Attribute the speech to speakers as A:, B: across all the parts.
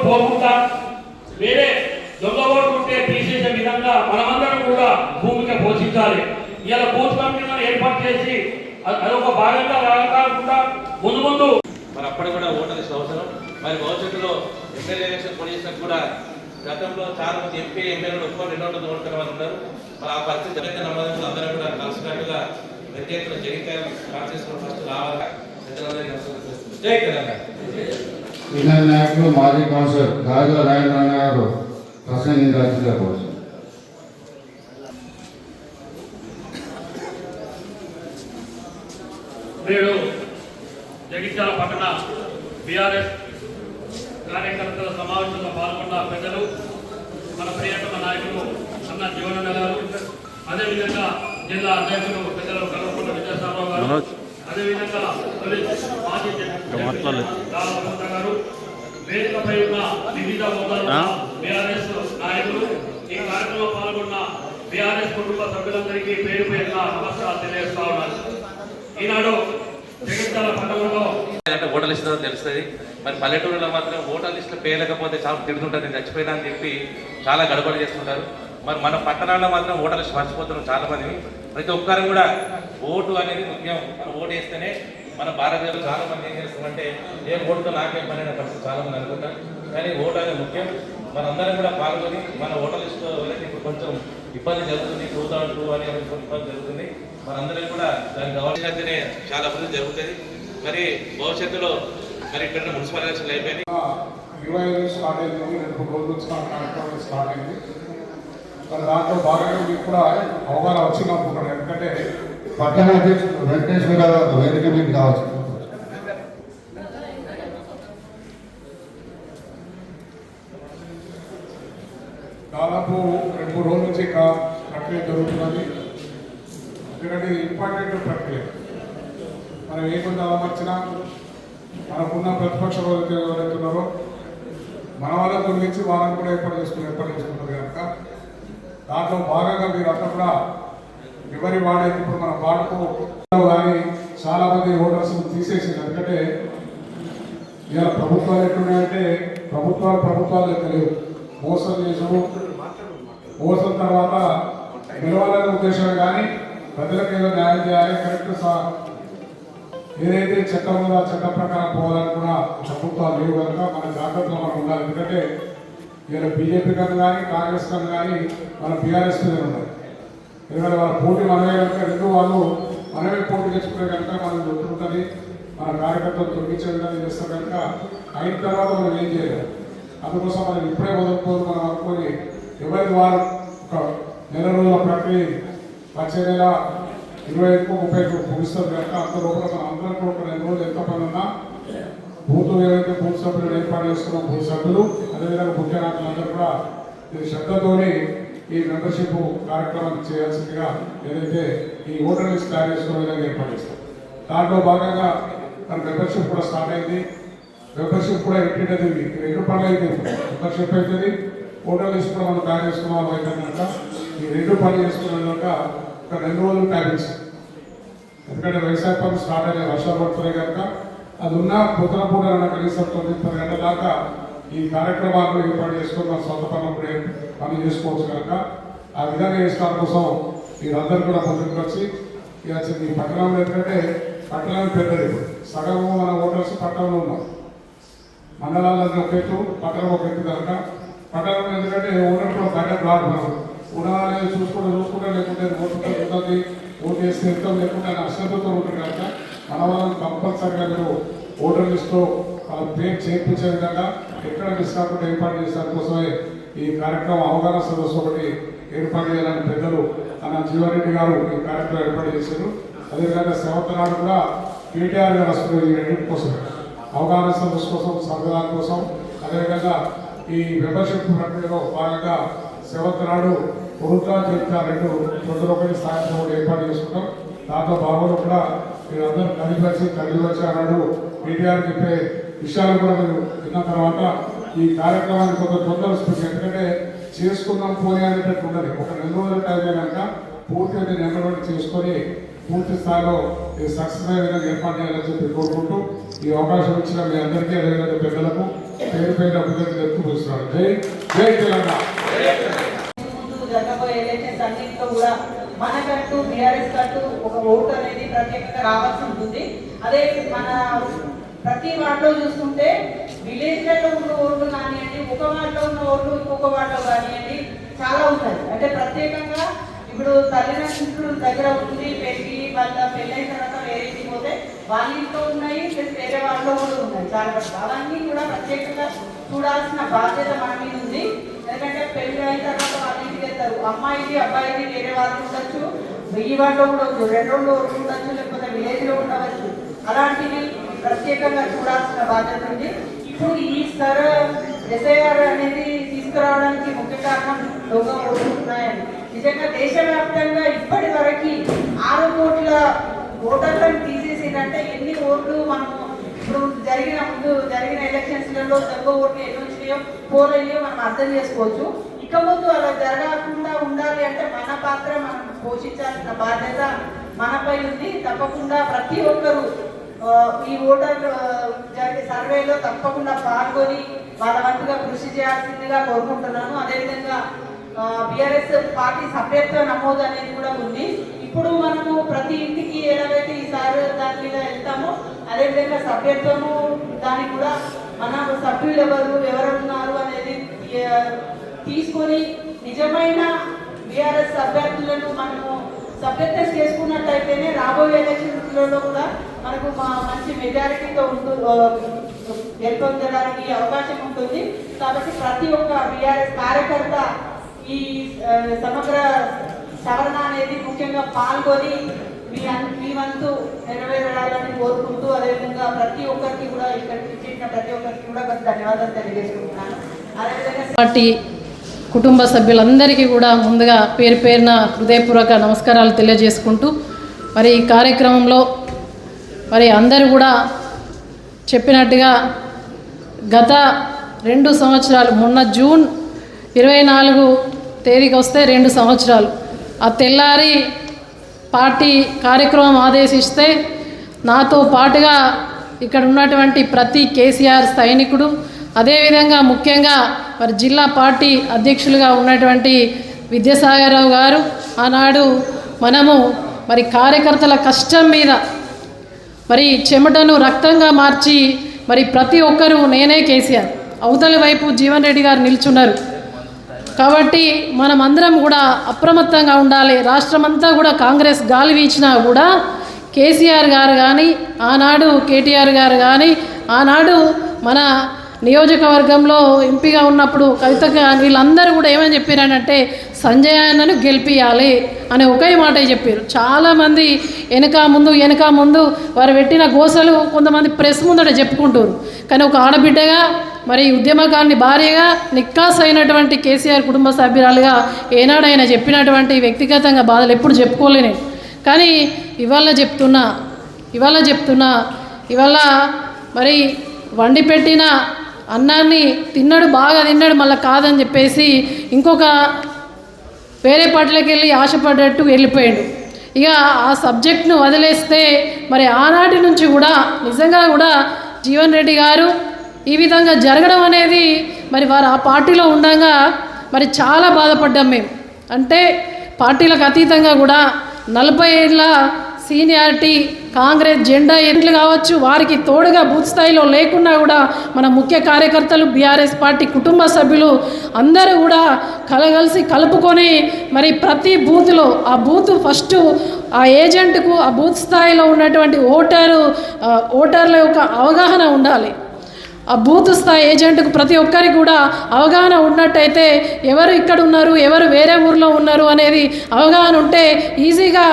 A: పోకుండా వేరే దొంగ ఓట్లు ఉంటే తీసేసే విధంగా మనమందరం కూడా భూమిక పోషించాలి. ఇలా బూత్ కమిటీలను ఏర్పాటు చేసి అదొక భాగంగా కాకుండా ముందు ముందు
B: మరి అప్పటి కూడా ఓటర్ లిస్ట్ అవసరం. మరి భవిష్యత్తులో ఎమ్మెల్యే ఎలక్షన్ పొజిషన్ కూడా గతంలో చాలా మంది ఎంపీ ఎమ్మెల్యేలు ఒక్కరు 200 ఓటుకున్న వాళ్ళు ఉన్నారు. మరి ఆ పరిస్థితి అయితే నమ్మదంలో అందరూ కూడా కలిసినట్టుగా ప్రత్యేకంగా జగిత్యాల కాన్స్టిట్యూన్సీ ఫస్ట్ రావాలి. జై తెలంగాణ.
C: సీనియర్ నాయకులు మాజీ కౌన్సిలర్ గాజుల రాజేంద్ర గారు ప్రసంగించాల్సిందిగా కోరుతున్నాను.
A: నేడు జగిత్యాల పట్టణ బీఆర్ఎస్ కార్యకర్తల సమావేశంలో పాల్గొన్న పెద్దలు, మన ప్రియతమ నాయకులు అన్న జీవనన్న గారు, అదేవిధంగా జిల్లా అధ్యక్షులు పెద్దలు కల్వకుంట్ల విజయసాయిరావు గారు, అదేవిధంగా మాజీ గారు, వేదికపై ఉన్న వివిధ హోదాల బీఆర్ఎస్ నాయకులు, ఈ కార్యక్రమంలో పాల్గొన్న బీఆర్ఎస్ కుటుంబ సభ్యులందరికీ పేరు పేరున నమస్కారాలు తెలియజేస్తా ఉన్నారు. ఈనాడు జగిత్యాల పట్టణంలో
B: ఓటర్ లిస్ట్ తెలుస్తుంది. మరి పల్లెటూరులో మాత్రం ఓటర్ లిస్టులో పేర్లేకపోతే చాలా తిరుగుతుంటుంది, చచ్చిపోయినా అని చెప్పి చాలా గడబడి చేస్తుంటారు. మరి మన పట్టణాల్లో మాత్రం ఓటర్ లిస్ట్ మర్చిపోతున్నాం చాలా మంది. ప్రతి ఒక్కరు కూడా ఓటు అనేది ముఖ్యం. మనం ఓటు వేస్తేనే మన భారతదేశంలో చాలా మంది ఏం చేస్తామంటే ఏ ఓటుతో నాకేం పని అనే పరిస్థితి చాలా మంది అనుకుంటారు. కానీ ఓటు అనేది ముఖ్యం. మనందరం కూడా పాల్గొని మన ఓటర్ లిస్టులో వెళ్ళి ఇప్పుడు కొంచెం ఇబ్బంది జరుగుతుంది, 2002 అని ఇబ్బంది జరుగుతుంది. మనందరం కూడా దానికి గవర్నెన్స్తేనే చాలా అభివృద్ధి జరుగుతుంది. మరి భవిష్యత్తులో మరి ఇక్కడ మున్సిపల్ ఎలక్షన్లు అయిపోయింది,
D: 25 స్టార్ట్ అయింది, 2 రోజుల నుంచి కార్యక్రమం స్టార్ట్ అయింది. మరి దాంట్లో భాగంగా మీకు కూడా అవగాహన వచ్చినప్పుడు ఎందుకంటే
C: పట్టణ అధ్యక్షుడు వెంకటేశ్వర వేదిక మీకు కావచ్చు.
D: దాదాపు 2 రోజుల నుంచి ప్రక్రియ జరుగుతున్నది. ఎందుకంటే ఇంపార్టెంట్ ప్రక్రియ. మనం ఏ కొంత అమర్చినా మనకున్న ప్రతిపక్ష ఎవరైతున్నారో మన వాళ్ళ గురించి వాళ్ళని కూడా ఏర్పాటు చేసుకున్నారు కనుక దాంట్లో భాగంగా మీరు అంతా కూడా ఎవరి వాడైతే ఇప్పుడు మన వాడకు కానీ చాలా మంది ఓటర్స్ తీసేసింది. ఎందుకంటే ఇలా ప్రభుత్వాలు ఎట్లున్నాయంటే ప్రభుత్వాలు తెలియదు, మోసం చేసాము, మోసం తర్వాత గెలవాలనే ఉద్దేశమే కానీ ప్రజలకు ఏదో న్యాయం చేయాలి, కరెక్ట్ ఏదైతే చట్టం ఉందో ఆ చట్టం ప్రకారం పోవాలని కూడా ప్రభుత్వాలు లేవు కనుక మన జాగ్రత్తలో మనం ఉండాలి. ఎందుకంటే ఇలా బీజేపీ కన్నా కానీ కాంగ్రెస్ కన్నా కానీ మన బీఆర్ఎస్ మీద ఉండాలి. ఎందుకంటే వాళ్ళ పోటీ మనమే కనుక రెండు వాళ్ళు మనమే పోటీ తెచ్చుకునే కనుక మనం దొరుకుతుంది. మన కార్యకర్తలు తొలగించే విధంగా చేస్తాం కనుక అయిన తర్వాత మనం ఏం చేయలేము. అందుకోసం మనం ఇప్పుడే వదులుకోదు మనం అనుకొని ఎవరికి వారు ఒక నెల రోజుల ప్రక్రియ వచ్చే నెల 25-30 ముగిస్తారు కనుక అంత లోపల మన అందరం కూడా ఒక 2 రోజులు ఎంత పని ఉన్నా ఏవైతే బూత్ సభ్యులు ఏర్పాటు చేసుకున్న బూత్ సభ్యులు అదేవిధంగా ముఖ్య నాయకులందరూ కూడా ఇది శ్రద్ధతోని ఈ మెంబర్షిప్ కార్యక్రమాన్ని చేయాల్సిందిగా ఏదైతే ఈ ఓటర్ లిస్ట్ తయారు చేసుకునే విధంగా ఏర్పాటు చేస్తాం. దాంట్లో భాగంగా మన మెంబర్షిప్ కూడా స్టార్ట్ అయింది. మెంబర్షిప్ కూడా ఎట్టింటది 2 పనులు అయితే మెంబర్షిప్ అవుతుంది, ఓటర్ లిస్ట్ కూడా మనం తయారు చేసుకున్న వాళ్ళు అయితే కనుక ఈ 2 పనులు చేసుకునే విధంగా ఒక 2 రోజులు టైం ఇస్తాం. ఎందుకంటే వ్యవసాయ పనులు స్టార్ట్ అయ్యే వర్షాలు పడుతున్నాయి కనుక అది ఉన్న పొద్దున పూట కనీసం 9-10 గంటల దాకా ఈ కార్యక్రమాలను ఏర్పాటు చేసుకొని మన సొంత పనులు చేసుకోవచ్చు కనుక ఆ విధంగా చేసుకోవడం కోసం మీరందరూ కూడా ముందుకు వచ్చి ఈ పట్టణంలో ఎందుకంటే పట్టణం పెద్దది, సగం మన ఓటర్స్ పట్టణంలో ఉన్నాం. మండలాలన్నీ ఒక ఎత్తు, పట్టణం ఒక ఎత్తు కనుక పట్టణం ఎందుకంటే ఓటర్ కూడా బయట రాదు. మనం ఉండాలని చూసుకుంటే లేకుంటే ఓటు ఓటు వేస్తే ఎంతో లేకుంటే అశ్రద్ధతో ఉంటుంది కనుక మన వాళ్ళని కంపల్సరిగా మీరు ఓటర్ లిస్టులో వాళ్ళ పేరు చేర్పించే విధంగా ఎక్కడ మిస్ కాకుండా ఏర్పాటు చేసే కోసమే ఈ కార్యక్రమం అవగాహన సదస్సు ఒకటి ఏర్పాటు చేయాలని పెద్దలు అన్న జీవారెడ్డి గారు ఈ కార్యక్రమం ఏర్పాటు చేశారు. అదేవిధంగా సెవెంత్ కూడా కేటీఆర్ గారు వస్తున్నారు ఈ రెండింటి కోసం, అవగాహన సదస్సు కోసం, సంవిధానం కోసం. అదేవిధంగా ఈ మెంబర్షిప్ ప్రక్రియలో భాగంగా సెవెంత్ పురుట్లా జగిత్యాల 2 ఒకటి సాయంత్రం కూడా ఏర్పాటు చేసుకుంటాం. దాంతో భాగంలో కూడా మీరందరూ కలిసి అన్నాడు కేటీఆర్ చెప్పే విషయాలు కూడా మీరు విన్న తర్వాత ఈ కార్యక్రమాన్ని కొంత తొందర వస్తుంది. ఎందుకంటే చేసుకుందాం పోనీ అనేటట్టు ఉండదు. ఒక 2 రోజుల టైమే కనుక పూర్తిగా నెంబర్ చేసుకొని పూర్తి స్థాయిలో ఇది సక్సెస్ అయ్యే విధంగా ఏర్పాటు చేయాలని చెప్పి కోరుకుంటూ ఈ అవకాశం ఇచ్చిన మీ అందరికీ అదేవిధంగా పెద్దలకు పేరు పేరు అభివృద్ధి చెప్పుకొస్తున్నాను. జై జై తెలంగాణ.
E: జరగబోయే ఎలక్షన్స్ అన్నింటిలో కూడా మనకంటూ బీఆర్ఎస్ కంటూ ఒక ఓటు అనేది ప్రత్యేకంగా రావాల్సి ఉంటుంది. అదే మన ప్రతి వార్డులో చూసుకుంటే విలేజ్లలో ఉన్న ఓట్లు కానివ్వండి, ఒక వార్డులో ఉన్న ఓట్లు ఇంకొక వార్డులో కానివ్వండి చాలా ఉంటాయి. అంటే ప్రత్యేకంగా ఇప్పుడు తల్లిదండ్రుల దగ్గర ఉండి వాళ్ళ పెళ్ళైన తర్వాత వేరే ఇంటికి పోతే వాళ్ళ ఇంట్లో ఉన్నాయి, ప్లస్ వేరే వాళ్ళలో కూడా ఉన్నాయి చాలా వరకు. అవన్నీ కూడా ప్రత్యేకంగా చూడాల్సిన బాధ్యత మన మీద ఉంది. ఎందుకంటే పెళ్లి అయిన తర్వాత వాళ్ళ ఇంటికి వెళ్తారు, అమ్మాయిది అబ్బాయిది వేరే వాళ్ళు ఉండొచ్చు, వెయ్యి వాళ్ళు కూడా ఉండొచ్చు, 2 రోజులు ఉండొచ్చు, లేకపోతే విలేజ్లో ఉండవచ్చు. అలాంటివి ప్రత్యేకంగా చూడాల్సిన బాధ్యత ఉంది. ఇప్పుడు ఈ SIR అనేది తీసుకురావడానికి ముఖ్య కారణం దొంగ ఓట్లు ఉన్నాయని. నిజంగా దేశవ్యాప్తంగా ఇప్పటి వరకు 6 కోట్ల ఓటర్లను తీసేసిందంటే ఎన్ని ఓట్లు మనము ఇప్పుడు ముందు జరిగిన ఎలక్షన్స్లలో దొంగ ఓట్లు ఎన్ని వచ్చినాయో పోలయ్యో మనం అర్థం చేసుకోవచ్చు. ఇక ముందు అలా జరగకుండా ఉండాలి అంటే మన పాత్ర మనం పోషించాల్సిన బాధ్యత మనపై ఉంది. తప్పకుండా ప్రతి ఒక్కరూ ఈ ఓటర్ సర్వేలో తప్పకుండా పాల్గొని వాళ్ళ వంతుగా కృషి చేయాల్సిందిగా కోరుకుంటున్నాను. అదేవిధంగా బీఆర్ఎస్ పార్టీ సభ్యత్వ నమోదు అనేది కూడా ఉంది. ఇప్పుడు మనము ప్రతి ఇంటికి ఎలాగైతే ఈసారి దాని మీద వెళ్తామో అదేవిధంగా సభ్యత్వము దానికి కూడా మన సభ్యులు ఎవరు ఉన్నారు అనేది తీసుకొని నిజమైన బీఆర్ఎస్ అభ్యర్థులను మనము సభ్యత్వం చేసుకున్నట్టయితేనే రాబోయే ఎలక్షన్స్లలో కూడా మనకు మంచి మెజారిటీతో గెలుపొందడానికి అవకాశం ఉంటుంది. కాబట్టి ప్రతి ఒక్క బీఆర్ఎస్ కార్యకర్త ఈ సమగ్ర సవరణ అనేది ముఖ్యంగా పాల్గొని మీ వంతు నెరవేరాలని కోరుకుంటూ అదేవిధంగా ప్రతి ఒక్కరికి కూడా ఇక్కడికి చేసిన ప్రతి ఒక్కరికి కూడా ధన్యవాదాలు తెలియజేసుకుంటున్నాను. అదేవిధంగా
F: పార్టీ కుటుంబ సభ్యులందరికీ కూడా ముందుగా పేరు పేరున హృదయపూర్వక నమస్కారాలు తెలియజేసుకుంటూ మరి ఈ కార్యక్రమంలో మరి అందరూ కూడా చెప్పినట్టుగా గత 2 సంవత్సరాలు మొన్న జూన్ 24 తేదీకి వస్తే 2 సంవత్సరాలు ఆ తెల్లారి పార్టీ కార్యక్రమం ఆదేశిస్తే నాతో పాటుగా ఇక్కడ ఉన్నటువంటి ప్రతి కేసీఆర్ సైనికుడు అదేవిధంగా ముఖ్యంగా మరి జిల్లా పార్టీ అధ్యక్షులుగా ఉన్నటువంటి విద్యాసాగరరావు గారు ఆనాడు మనము మరి కార్యకర్తల కష్టం మీద మరి చెమటను రక్తంగా మార్చి మరి ప్రతి ఒక్కరూ నేనే కేసీఆర్ అవతలి వైపు జీవన్ రెడ్డి గారు నిల్చున్నారు. కాబట్టి మనం అందరం కూడా అప్రమత్తంగా ఉండాలి. రాష్ట్రమంతా కూడా కాంగ్రెస్ గాలి వీచినా కూడా కేసీఆర్ గారు కానీ ఆనాడు కేటీఆర్ గారు కానీ ఆనాడు మన నియోజకవర్గంలో ఎంపీగా ఉన్నప్పుడు కవితగా వీళ్ళందరూ కూడా ఏమని చెప్పారనంటే సంజయ్ అన్నను గెలిపియాలి అని ఒకే మాట చెప్పారు. చాలామంది వెనక ముందు వారు పెట్టిన గోసలు కొంతమంది ప్రెస్ ముందట చెప్పుకుంటారు. కానీ ఒక ఆడబిడ్డగా మరి ఉద్యమకాన్ని భార్యగా నిక్కాస్ అయినటువంటి కేసీఆర్ కుటుంబ సభ్యురాలుగా ఏనాడైనా చెప్పినటువంటి వ్యక్తిగతంగా బాధలు ఎప్పుడు చెప్పుకోలేను. కానీ ఇవాళ చెప్తున్నా మరి వండి పెట్టిన అన్నాన్ని బాగా తిన్నాడు మళ్ళీ కాదని చెప్పేసి ఇంకొక వేరే పాటలకు వెళ్ళి ఆశపడ్డట్టు వెళ్ళిపోయాడు. ఇక ఆ సబ్జెక్ట్ను వదిలేస్తే మరి ఆనాటి నుంచి కూడా నిజంగా కూడా జీవన్ రెడ్డి గారు ఈ విధంగా జరగడం అనేది మరి వారు ఆ పార్టీలో ఉండగా మరి చాలా బాధపడ్డాం మేము. అంటే పార్టీలకు అతీతంగా కూడా 40 ఏళ్ళ సీనియారిటీ కాంగ్రెస్ జెండా ఎట్లు కావచ్చు వారికి తోడుగా బూత్ స్థాయిలో లేకున్నా కూడా మన ముఖ్య కార్యకర్తలు బీఆర్ఎస్ పార్టీ కుటుంబ సభ్యులు అందరూ కూడా కలుపుకొని మరి ప్రతి బూత్లో ఆ బూత్ ఫస్ట్ ఆ ఏజెంట్కు ఆ బూత్ స్థాయిలో ఉన్నటువంటి ఓటర్ల యొక్క అవగాహన ఉండాలి. ఆ బూత్ స్థాయి ఏజెంట్కు ప్రతి ఒక్కరికి కూడా అవగాహన ఉన్నట్టయితే ఎవరు ఇక్కడ ఉన్నారు ఎవరు వేరే ఊర్లో ఉన్నారు అనేది అవగాహన ఉంటే ఈజీగా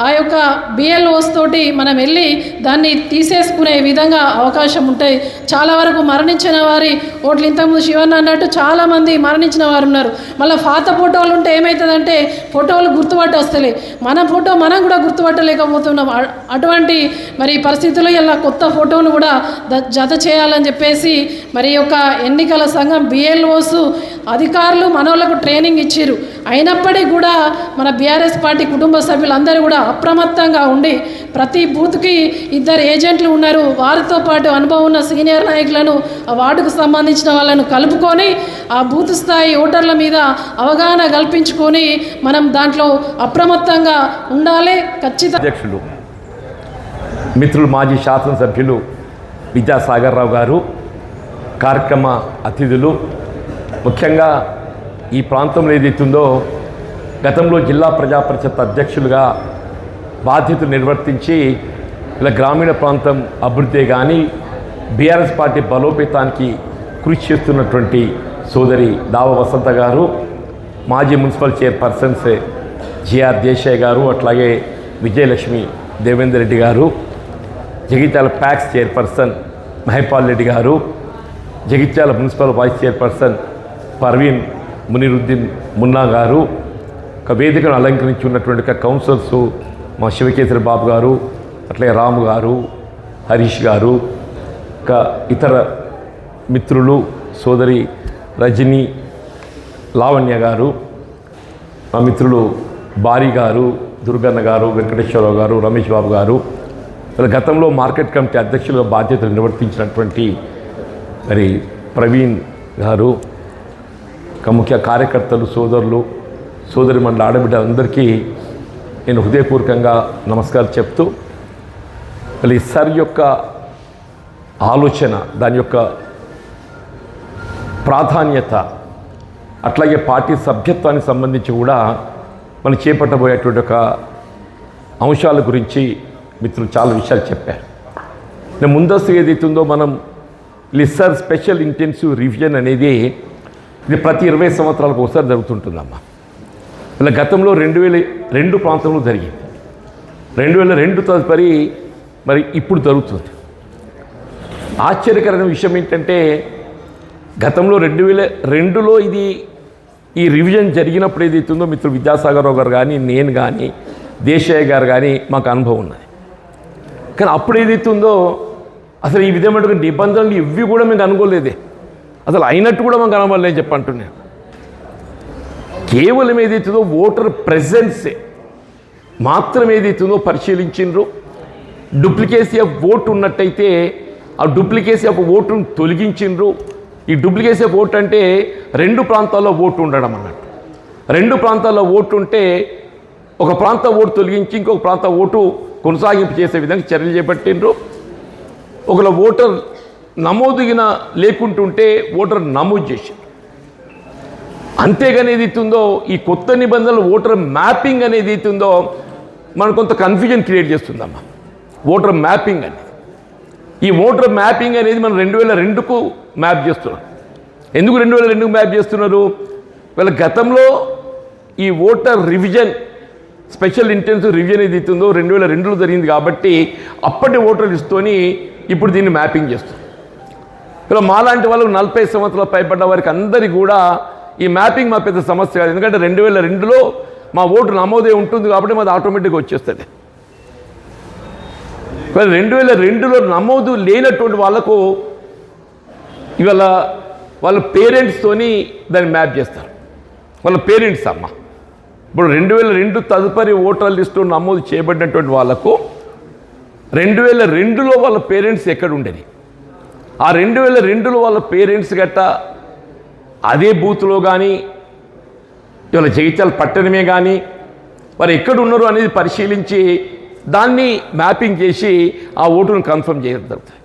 F: ఆ యొక్క బిఎల్ఓస్ తోటి మనం వెళ్ళి దాన్ని తీసేసుకునే విధంగా అవకాశం ఉంటాయి. చాలా వరకు మరణించిన వారి ఓట్లు ఇంతకుముందు శివన్న అన్నట్టు చాలామంది మరణించిన వారు ఉన్నారు. మళ్ళీ పాత ఫోటోలు ఉంటే ఏమవుతుందంటే ఫోటోలు గుర్తుపట్టి వస్తలే మన ఫోటో మనం కూడా గుర్తుపట్టలేకపోతున్నాం. అటువంటి మరి పరిస్థితుల్లో ఇలా కొత్త ఫోటోను కూడా జత చేయాలని చెప్పేసి చేసి మరి యొక్క ఎన్నికల సంఘం BLOస్ అధికారులు మనోళ్ళకు ట్రైనింగ్ ఇచ్చారు. అయినప్పటికీ కూడా మన బీఆర్ఎస్ పార్టీ కుటుంబ సభ్యులందరూ కూడా అప్రమత్తంగా ఉండి ప్రతి బూత్కి 2 ఏజెంట్లు ఉన్నారు. వారితో పాటు అనుభవం ఉన్న సీనియర్ నాయకులను ఆ వార్డుకు సంబంధించిన వాళ్ళను కలుపుకొని ఆ బూత్ స్థాయి ఓటర్ల మీద అవగాహన కల్పించుకొని మనం దాంట్లో అప్రమత్తంగా ఉండాలి. ఖచ్చితంగా
G: అధ్యక్షులు మిత్రులు మాజీ శాసనసభ్యులు విద్యాసాగర్ రావు గారు, కార్యక్రమ అతిథులు, ముఖ్యంగా ఈ ప్రాంతంలో ఏదైతుందో గతంలో జిల్లా ప్రజా పరిషత్ అధ్యక్షులుగా బాధ్యతలు నిర్వర్తించి ఇలా గ్రామీణ ప్రాంతం అభివృద్ధి కానీ బీఆర్ఎస్ పార్టీ బలోపేతానికి కృషి చేస్తున్నటువంటి సోదరి దావ వసంత గారు, మాజీ మున్సిపల్ చైర్పర్సన్స్ జిఆర్ దేశాయ్ గారు, అట్లాగే విజయలక్ష్మి దేవేందర్ రెడ్డి గారు, జగిత్యాల ప్యాక్స్ చైర్పర్సన్ మహిపాల్ రెడ్డి గారు, Jagtial municipal vice chairperson Parveen Muniruddin Munna గారు, ఒక వేదికను అలంకరించి ఉన్నటువంటి కౌన్సిలర్సు మా శివకేశ్వర బాబు గారు, అట్లాగే రాము గారు, హరీష్ గారు, ఇంకా ఇతర మిత్రులు సోదరి రజని, లావణ్య గారు, మా మిత్రులు బారి గారు, దుర్గన్న గారు, వెంకటేశ్వరరావు గారు, రమేష్ బాబు గారు, గతంలో మార్కెట్ కమిటీ అధ్యక్షులుగా బాధ్యతలు నిర్వర్తించినటువంటి మరి ప్రవీణ్ గారు, ముఖ్య కార్యకర్తలు, సోదరులు, సోదరి మండలి ఆడబిడ్డలందరికీ నేను హృదయపూర్వకంగా నమస్కారం చెప్తూ మళ్ళీ సార్ యొక్క ఆలోచన, దాని యొక్క ప్రాధాన్యత, అట్లాగే పార్టీ సభ్యత్వానికి సంబంధించి కూడా మనం చేపట్టబోయేటువంటి ఒక అంశాల గురించి మిత్రులు చాలా విషయాలు చెప్పారు. నేను ముందస్తు ఏదైతుందో మనం లిస్సర్ స్పెషల్ ఇంటెన్సివ్ రివిజన్ అనేది ఇది ప్రతి 20 సంవత్సరాలకు ఒకసారి జరుగుతుంటుందమ్మా. ఇలా గతంలో 2002 ప్రాంతంలో జరిగింది. 2002 తదుపరి మరి ఇప్పుడు జరుగుతుంది. ఆశ్చర్యకరమైన విషయం ఏంటంటే గతంలో 2002లో ఈ రివిజన్ జరిగినప్పుడు ఏదైతుందో మిత్రులు విద్యాసాగర్ రావు గారు కానీ, నేను కానీ, దేశాయ్ గారు కానీ మాకు అనుభవం ఉన్నది. కానీ అప్పుడు ఏదైతుందో అసలు ఈ విధమైన నిబంధనలు ఇవి కూడా మేము అనుకోలేదే, అసలు అయినట్టు కూడా మాకు కనబడలేని చెప్పంటున్నాను. కేవలం ఏదైతుందో ఓటర్ ప్రెజెన్సే మాత్రం ఏదైతుందో పరిశీలించిండ్రు. డూప్లికేసీ ఆఫ్ ఓటు ఉన్నట్టయితే ఆ డూప్లికేసీ ఆఫ్ ఓటును తొలగించిండ్రు. ఈ డూప్లికేసీ ఆఫ్ ఓటు అంటే 2 ప్రాంతాల్లో ఓటు ఉండడం అన్నట్టు. 2 ప్రాంతాల్లో ఓటు ఉంటే ఒక ప్రాంత ఓటు తొలగించి ఇంకొక ప్రాంత ఓటు కొనసాగింపు చేసే విధంగా చర్యలు చేపట్టిండ్రు. ఒకవేళ ఓటర్ నమోదుగిన లేకుంటుంటే ఓటర్ నమోదు చేసి, అంతేగాని ఏదైతుందో ఈ కొత్త నిబంధనలు ఓటర్ మ్యాపింగ్ అనేది ఏదైతుందో మనకు కొంత కన్ఫ్యూజన్ క్రియేట్ చేస్తుందమ్మా. ఓటర్ మ్యాపింగ్ అనేది, ఈ ఓటర్ మ్యాపింగ్ అనేది మనం 2002కు మ్యాప్ చేస్తున్నారు. ఎందుకు 2002కు మ్యాప్ చేస్తున్నారు? వీళ్ళ గతంలో ఈ voter revision special intensive revision ఏది ఇస్తుందో 2002లో జరిగింది కాబట్టి అప్పటి ఓటర్ లిస్ట్తోని ఇప్పుడు దీన్ని మ్యాపింగ్ చేస్తుంది. ఇలా మాలాంటి వాళ్ళు 40 సంవత్సరాలు పైబడ్డ వారికి అందరికీ కూడా ఈ మ్యాపింగ్ మా పెద్ద సమస్య కాదు. ఎందుకంటే 2002లో మా ఓటు నమోదే ఉంటుంది కాబట్టి మాది ఆటోమేటిక్గా వచ్చేస్తుంది. 2002లో నమోదు లేనటువంటి వాళ్ళకు ఇవాళ వాళ్ళ పేరెంట్స్తోని దాన్ని మ్యాప్ చేస్తారు. వాళ్ళ పేరెంట్స్ అమ్మ ఇప్పుడు 2002 తదుపరి ఓటర్ లిస్టు నమోదు చేయబడినటువంటి వాళ్ళకు 2002లో వాళ్ళ పేరెంట్స్ ఎక్కడ ఉండేది, ఆ 2002లో వాళ్ళ పేరెంట్స్ గట్ట అదే బూత్లో కానీ ఇవాళ జగిత్యాల పట్టణమే కానీ వారు ఎక్కడ ఉన్నారు అనేది పరిశీలించి దాన్ని మ్యాపింగ్ చేసి ఆ ఓటును కన్ఫర్మ్ చేయడం జరుగుతుంది.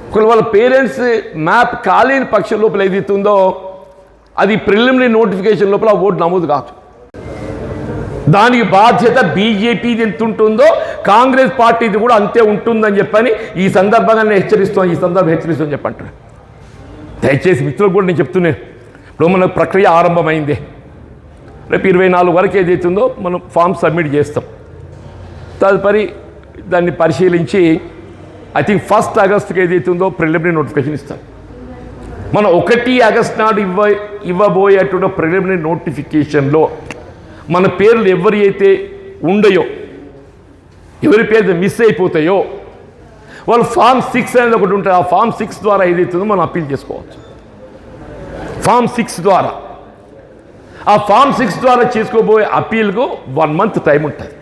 G: ఒకవేళ వాళ్ళ పేరెంట్స్ మ్యాప్ కాలేని పక్షం లోపల ఏదైతుందో అది ప్రిలిమినరీ నోటిఫికేషన్ లోపల ఆ ఓటు నమోదు కాదు. దానికి బాధ్యత బీజేపీది ఎంత ఉంటుందో కాంగ్రెస్ పార్టీది కూడా అంతే ఉంటుందని చెప్పని ఈ సందర్భంగా నేను హెచ్చరిస్తాను చెప్పంటున్నాను. దయచేసి మిత్రులకు కూడా నేను చెప్తున్నాను, ఇప్పుడు మన ప్రక్రియ ఆరంభమైంది. రేపు 24 వరకు ఏదైతుందో మనం ఫామ్ సబ్మిట్ చేస్తాం. తదుపరి దాన్ని పరిశీలించి ఐ థింక్ 1 ఆగస్టుకి ఏదైతుందో ప్రిలిమినరీ నోటిఫికేషన్ ఇస్తాం. మనం 1 ఆగస్టు నాడు ఇవ్వబోయేటువంటి ప్రిలిమినరీ నోటిఫికేషన్లో మన పేర్లు ఎవరి అయితే ఉండయో, ఎవరి పేరు మిస్ అయిపోతాయో వాళ్ళు ఫామ్ 6 అనేది ఒకటి ఉంటుంది. ఆ ఫామ్ 6 ద్వారా ఏదైతుందో మనం అప్పీల్ చేసుకోవచ్చు. ఫామ్ 6 ద్వారా, ఆ ఫామ్ 6 ద్వారా చేసుకోబోయే అప్పీల్కు 1 మంత్ టైం ఉంటుంది.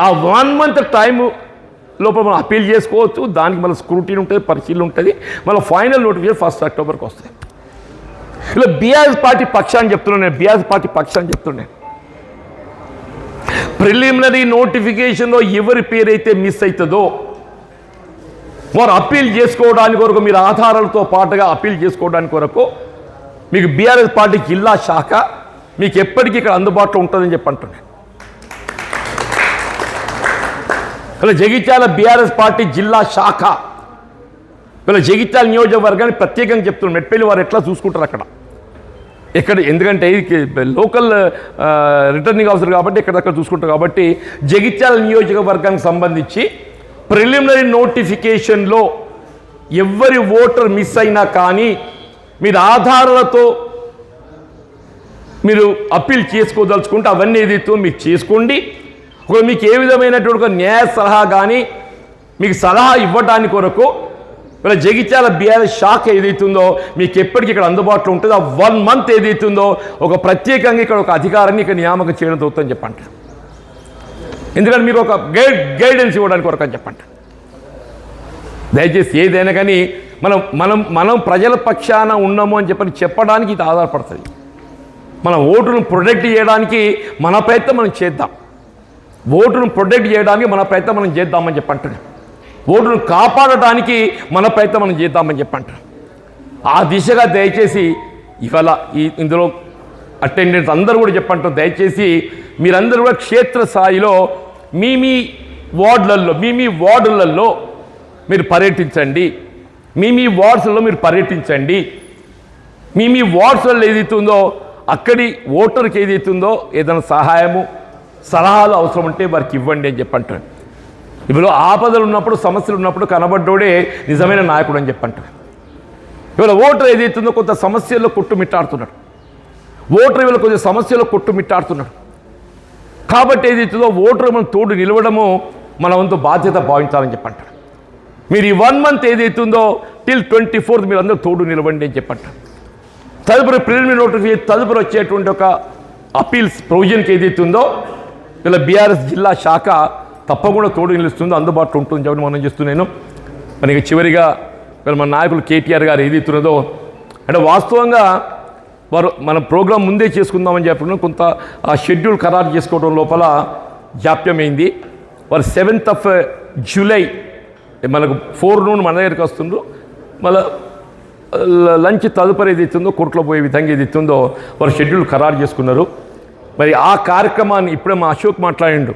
G: ఆ 1 మంత్ టైం లోపల మనం అప్పీల్ చేసుకోవచ్చు. దానికి మళ్ళీ స్క్రూటీన్ ఉంటుంది, పరిశీలన ఉంటుంది. మళ్ళీ ఫైనల్ నోటిఫికేషన్ 1 అక్టోబర్కి వస్తాయి. ఇలా బీఆర్ఎస్ పార్టీ పక్షాన్ని చెప్తున్నాను, బీఆర్ఎస్ పార్టీ పక్షాన్ని చెప్తున్నాను. ప్రిలిమినరీ నోటిఫికేషన్లో ఎవరి పేరైతే మిస్ అవుతుందో వారు అప్పీల్ చేసుకోవడానికి కొరకు, మీరు ఆధారాలతో పాటుగా అప్పీల్ చేసుకోవడానికి కొరకు మీకు బీఆర్ఎస్ పార్టీ జిల్లా శాఖ మీకు ఎప్పటికీ ఇక్కడ అందుబాటులో ఉంటుందని చెప్పి అంటున్నాను. ఇలా జగిత్యాల బీఆర్ఎస్ పార్టీ జిల్లా శాఖ ఇలా జగిత్యాల నియోజకవర్గాన్ని ప్రత్యేకంగా చెప్తున్నాను. మెట్పల్లి వారు ఎట్లా చూసుకుంటారు అక్కడ ఎక్కడ, ఎందుకంటే లోకల్ రిటర్నింగ్ ఆఫీసర్ కాబట్టి ఎక్కడక్కడ చూసుకుంటారు. కాబట్టి జగిత్యాల నియోజకవర్గానికి సంబంధించి ప్రిలిమినరీ నోటిఫికేషన్లో ఎవరి ఓటర్ మిస్ అయినా కానీ మీరు ఆధారాలతో మీరు అప్పీల్ చేసుకోదలుచుకుంటే అవన్నీ ఏదైతే మీకు చేసుకోండి. ఒకవేళ మీకు ఏ విధమైనటువంటి ఒక న్యాయ సలహా కానీ మీకు సలహా ఇవ్వడానికి కొరకు ఇలా జగిత్యాల బీఆర్ఎస్ శాఖ ఏదైతుందో మీకు ఎప్పటికీ ఇక్కడ అందుబాటులో ఉంటుంది. ఆ 1 మంత్ ఏదైతుందో ఒక ప్రత్యేకంగా ఇక్కడ ఒక అధికారాన్ని ఇక్కడ నియామకం చేయడం అవుతుందని చెప్పంటారు. ఎందుకంటే మీరు ఒక గైడెన్స్ ఇవ్వడానికి కొరకు అని చెప్పంటారు. దయచేసి ఏదైనా కానీ మనం ప్రజల పక్షాన ఉన్నాము అని చెప్పడానికి ఇది ఆధారపడుతుంది. మన ఓటును ప్రొటెక్ట్ చేయడానికి మన ప్రయత్నం మనం చేద్దాం. ఓటును ప్రొటెక్ట్ చేయడానికి మన ప్రయత్నం మనం చేద్దామని చెప్పంటారు. ఓటును కాపాడటానికి మన ప్రయత్నం మనం చేద్దామని చెప్పంటారు. ఆ దిశగా దయచేసి ఇవాళ ఇందులో అటెండెన్స్ అందరూ కూడా చెప్పంటారు. దయచేసి మీరందరూ కూడా క్షేత్రస్థాయిలో మీ వార్డులలో మీరు పర్యటించండి. మీ వార్డ్స్లో మీరు పర్యటించండి. మీ వార్డ్స్లో ఏదైతుందో అక్కడి ఓటర్కి ఏదైతుందో ఏదైనా సహాయము సలహాలు అవసరం ఉంటే వారికి ఇవ్వండి అని చెప్పంటారు. ఇప్పుడు ఆపదలు ఉన్నప్పుడు, సమస్యలు ఉన్నప్పుడు కనబడ్డోడే నిజమైన నాయకుడు అని చెప్పంటారు. ఇవాళ ఓటర్ ఏదైతుందో కొంత సమస్యల్లో కొట్టుమిట్టాడుతున్నాడు. ఓటర్ ఇవాళ కొంచెం సమస్యలో కొట్టుమిట్టాడుతున్నాడు. కాబట్టి ఏదైతుందో ఓటర్ మనం తోడు నిలవడము మన వంతు బాధ్యత భావించాలని చెప్పంటారు. మీరు ఈ 1 మంత్ ఏదైతుందో టిల్ 24th మీరు అందరూ తోడు నిలవండి అని చెప్పంటారు. తదుపరి ప్రిలిమినరీ నోటిఫికేషన్ తదుపరి వచ్చేటువంటి ఒక అప్పీల్స్ ప్రొవిజన్కి ఏదైతుందో ఇలా బీఆర్ఎస్ జిల్లా శాఖ తప్పకుండా తోడు నిలుస్తుందో అందుబాటులో ఉంటుందని చెప్పి మనం చేస్తున్నాను. మనకి చివరిగా మన నాయకులు కేటీఆర్ గారు ఏదైతున్నదో అంటే వాస్తవంగా వారు మన ప్రోగ్రాం ముందే చేసుకుందామని చెప్పిన కొంత ఆ షెడ్యూల్ ఖరారు చేసుకోవడం లోపల జాప్యమైంది. వారు 7th జూలై మనకు 4 noon మన దగ్గరికి వస్తుండ్రు. మళ్ళీ లంచ్ తదుపరి ఏదైతుందో కోర్టులో పోయే విధంగా ఏదైతుందో వారు షెడ్యూల్ ఖరారు చేసుకున్నారు. మరి ఆ కార్యక్రమాన్ని ఇప్పుడే మా అశోక్ మాట్లాడిండు.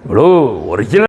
G: ఇప్పుడు ఒరిజినల్